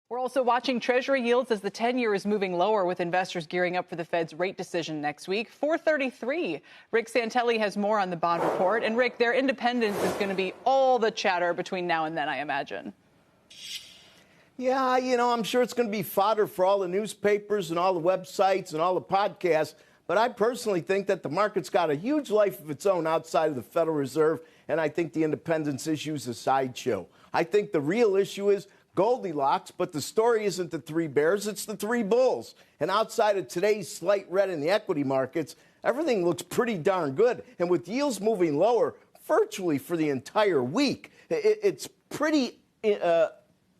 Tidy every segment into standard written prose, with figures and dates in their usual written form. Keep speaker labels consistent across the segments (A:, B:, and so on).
A: We're also watching Treasury yields as the 10-year is moving lower, with investors gearing up for the Fed's rate decision next week. 433. Rick Santelli has more on the bond report. And Rick, their independence is going to be all the chatter between now and then, I imagine.
B: Yeah, I'm sure it's going to be fodder for all the newspapers and all the websites and all the podcasts. But I personally think that the market's got a huge life of its own outside of the Federal Reserve. And I think the independence issue is a sideshow. I think the real issue is Goldilocks, but the story isn't the three bears, it's the three bulls. And outside of today's slight red in the equity markets, everything looks pretty darn good. And with yields moving lower virtually for the entire week, it's pretty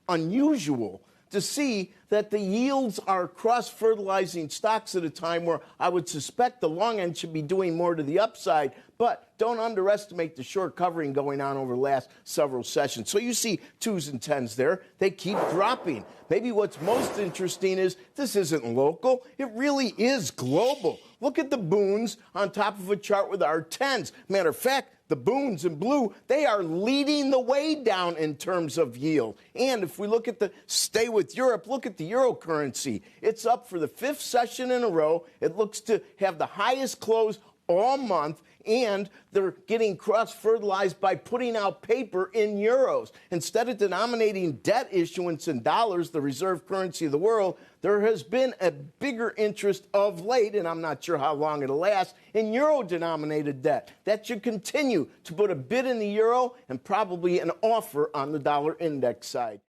B: unusual to see that the yields are cross-fertilizing stocks at a time where I would suspect the long end should be doing more to the upside. But don't underestimate the short covering going on over the last several sessions. So you see 2s and 10s there. They keep dropping. Maybe what's most interesting is this isn't local. It really is global. Look at the boons on top of a chart with our 10s. Matter of fact, the boons in blue, they are leading the way down in terms of yield. And if we look at stay with Europe, look at the euro currency. It's up for the 5th session in a row. It looks to have the highest close all month, and they're getting cross-fertilized by putting out paper in euros. Instead of denominating debt issuance in dollars, the reserve currency of the world, there has been a bigger interest of late, and I'm not sure how long it'll last, in euro-denominated debt. That should continue to put a bid in the euro and probably an offer on the dollar index side.